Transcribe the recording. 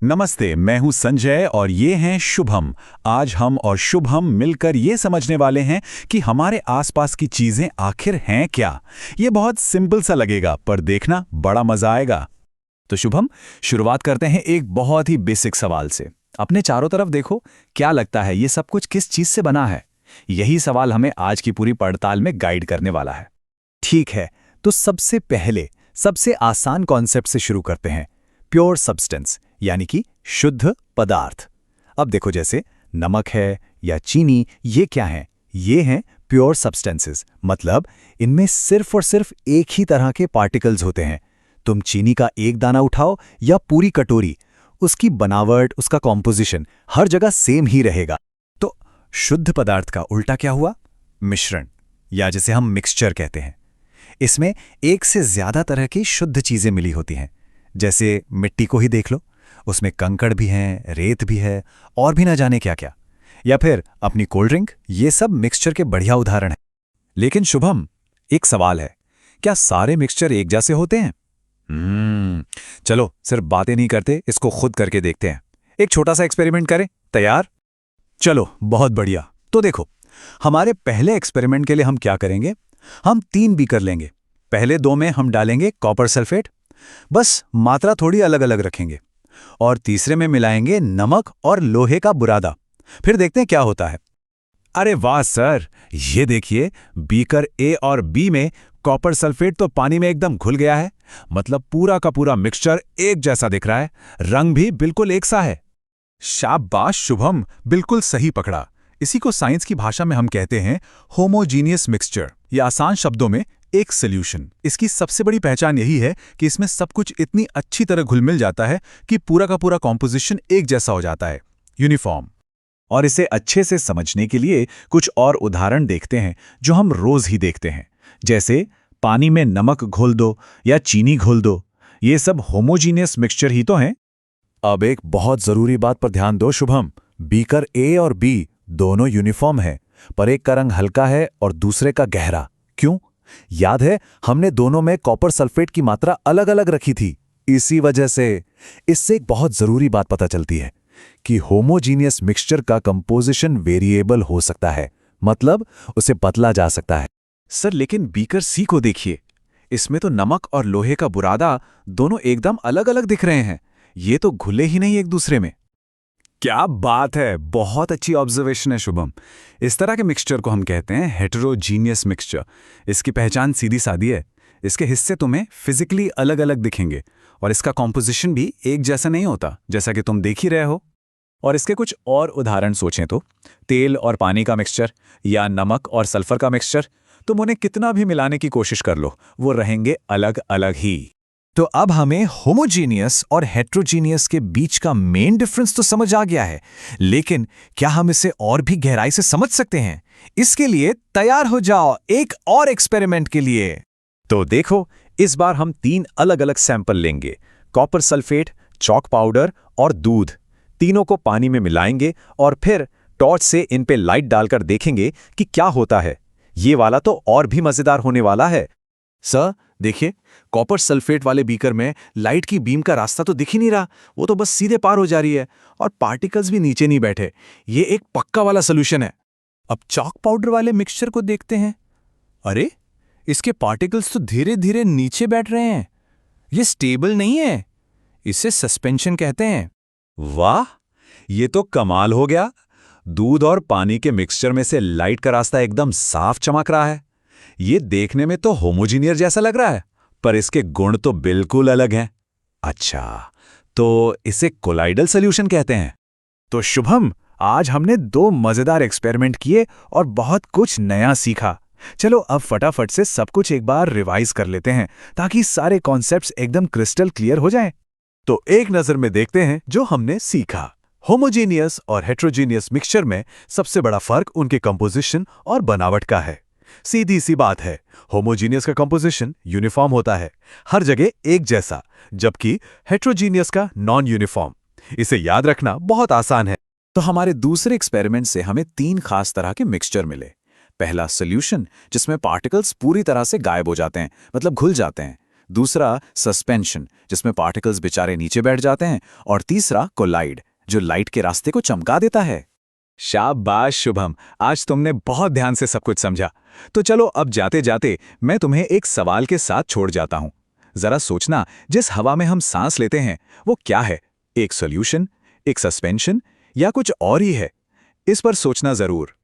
नमस्ते, मैं हूं संजय और ये हैं शुभम। आज हम और शुभम मिलकर ये समझने वाले हैं कि हमारे आसपास की चीजें आखिर हैं क्या। ये बहुत सिंपल सा लगेगा, पर देखना बड़ा मजा आएगा। तो शुभम, शुरुआत करते हैं एक बहुत ही बेसिक सवाल से। अपने चारों तरफ देखो, क्या लगता है ये सब कुछ किस चीज से बना है? यही सवाल हमें आज की पूरी पड़ताल में गाइड करने वाला है। ठीक है, तो सबसे पहले सबसे आसान कॉन्सेप्ट से शुरू करते हैं, प्योर सब्सटेंस, यानी कि शुद्ध पदार्थ। अब देखो, जैसे नमक है या चीनी, ये क्या है? ये हैं प्योर सब्सटेंसेस, मतलब इनमें सिर्फ और सिर्फ एक ही तरह के पार्टिकल्स होते हैं। तुम चीनी का एक दाना उठाओ या पूरी कटोरी, उसकी बनावट, उसका कॉम्पोजिशन हर जगह सेम ही रहेगा। तो शुद्ध पदार्थ का उल्टा क्या हुआ? मिश्रण, या जिसे हम मिक्सचर कहते हैं। इसमें एक से ज्यादा तरह की शुद्ध चीजें मिली होती हैं। जैसे मिट्टी को ही देख लो, उसमें कंकड़ भी हैं, रेत भी है, और भी ना जाने क्या क्या। या फिर अपनी कोल्ड ड्रिंक, ये सब मिक्सचर के बढ़िया उदाहरण हैं। लेकिन शुभम, एक सवाल है, क्या सारे मिक्सचर एक जैसे होते हैं? चलो सिर्फ बातें नहीं करते, इसको खुद करके देखते हैं। एक छोटा सा एक्सपेरिमेंट करें, तैयार? चलो, बहुत बढ़िया। तो देखो, हमारे पहले एक्सपेरिमेंट के लिए हम क्या करेंगे? हम 3 बीकर लेंगे। पहले 2 में हम डालेंगे कॉपर सल्फेट, बस मात्रा थोड़ी अलग अलग रखेंगे, और तीसरे में मिलाएंगे नमक और लोहे का बुरादा। फिर देखते हैं क्या होता है। अरे वाह सर, ये देखिए, बीकर ए और बी में कॉपर सल्फेट तो पानी में एकदम घुल गया है। मतलब पूरा का पूरा मिक्सचर एक जैसा दिख रहा है, रंग भी बिल्कुल एक सा है। शाबाश शुभम, बिल्कुल सही पकड़ा। इसी को साइंस की भाषा में हम कहते हैं होमोजीनियस मिक्सचर, या आसान शब्दों में एक सॉल्यूशन। इसकी सबसे बड़ी पहचान यही है कि इसमें सब कुछ इतनी अच्छी तरह घुल मिल जाता है कि पूरा का पूरा कॉम्पोजिशन एक जैसा हो जाता है, यूनिफॉर्म। और इसे अच्छे से समझने के लिए कुछ और उदाहरण देखते हैं जो हम रोज ही देखते हैं। जैसे पानी में नमक घोल दो या चीनी घोल दो, ये सब होमोजीनियस मिक्सचर ही तो हैं। अब एक बहुत जरूरी बात पर ध्यान दो शुभम, बीकर ए और बी दोनों यूनिफॉर्म हैं, पर एक का रंग हल्का है और दूसरे का गहरा। क्यों? याद है, हमने दोनों में कॉपर सल्फेट की मात्रा अलग अलग रखी थी। इसी वजह से इससे एक बहुत जरूरी बात पता चलती है कि होमोजीनियस मिक्सचर का कंपोजिशन वेरिएबल हो सकता है, मतलब उसे बदला जा सकता है। सर, लेकिन बीकर सी को देखिए, इसमें तो नमक और लोहे का बुरादा दोनों एकदम अलग अलग दिख रहे हैं। ये तो घुले ही नहीं एक दूसरे में। क्या बात है, बहुत अच्छी ऑब्जर्वेशन है शुभम। इस तरह के मिक्सचर को हम कहते हैं हेटेरोजीनियस मिक्सचर। इसकी पहचान सीधी सादी है, इसके हिस्से तुम्हें फिजिकली अलग अलग दिखेंगे और इसका कॉम्पोजिशन भी एक जैसा नहीं होता, जैसा कि तुम देख ही रहे हो। और इसके कुछ और उदाहरण सोचें तो, तेल और पानी का मिक्सचर या नमक और सल्फर का मिक्सचर, तुम उन्हें कितना भी मिलाने की कोशिश कर लो, वो रहेंगे अलग अलग ही। तो अब हमें होमोजीनियस और हेटेरोजीनियस के बीच का मेन डिफरेंस तो समझ आ गया है, लेकिन क्या हम इसे और भी गहराई से समझ सकते हैं? इसके लिए तैयार हो जाओ एक और एक्सपेरिमेंट के लिए। तो देखो, इस बार हम 3 अलग अलग सैंपल लेंगे, कॉपर सल्फेट, चॉक पाउडर और दूध। तीनों को पानी में मिलाएंगे और फिर टॉर्च से इन पे लाइट डालकर देखेंगे कि क्या होता है। ये वाला तो और भी मजेदार होने वाला है। सर देखिए, कॉपर सल्फेट वाले बीकर में लाइट की बीम का रास्ता तो दिख ही नहीं रहा, वो तो बस सीधे पार हो जा रही है और पार्टिकल्स भी नीचे नहीं बैठे। ये एक पक्का वाला सॉल्यूशन है। अब चॉक पाउडर वाले मिक्सचर को देखते हैं। अरे, इसके पार्टिकल्स तो धीरे धीरे नीचे बैठ रहे हैं। ये स्टेबल नहीं है, इसे सस्पेंशन कहते हैं। वाह, ये तो कमाल हो गया। दूध और पानी के मिक्सचर में से लाइट का रास्ता एकदम साफ चमक रहा है। ये देखने में तो होमोजीनियस जैसा लग रहा है, पर इसके गुण तो बिल्कुल अलग हैं। अच्छा, तो इसे कोलाइडल सॉल्यूशन कहते हैं। तो शुभम, आज हमने 2 मजेदार एक्सपेरिमेंट किए और बहुत कुछ नया सीखा। चलो अब फटाफट से सब कुछ एक बार रिवाइज कर लेते हैं, ताकि सारे कॉन्सेप्ट्स एकदम क्रिस्टल क्लियर हो जाएं। तो एक नजर में देखते हैं जो हमने सीखा। होमोजीनियस और हेटेरोजीनियस मिक्सचर में सबसे बड़ा फर्क उनके कंपोजिशन और बनावट का है। सीधी सी बात है, होमोजीनियस का कंपोजिशन यूनिफॉर्म होता है, हर जगह एक जैसा, जबकि हेटेरोजीनियस का नॉन यूनिफॉर्म। इसे याद रखना बहुत आसान है। तो हमारे दूसरे एक्सपेरिमेंट से हमें 3 खास तरह के मिक्सचर मिले। पहला सॉल्यूशन, जिसमें पार्टिकल्स पूरी तरह से गायब हो जाते हैं, मतलब घुल जाते हैं। दूसरा सस्पेंशन, जिसमें पार्टिकल्स बेचारे नीचे बैठ जाते हैं, और तीसरा कोलाइड, जो लाइट के रास्ते को चमका देता है। शाबाश शुभम, आज तुमने बहुत ध्यान से सब कुछ समझा। तो चलो अब जाते जाते मैं तुम्हें एक सवाल के साथ छोड़ जाता हूं। जरा सोचना, जिस हवा में हम सांस लेते हैं वो क्या है? एक सॉल्यूशन, एक सस्पेंशन, या कुछ और ही है? इस पर सोचना जरूर।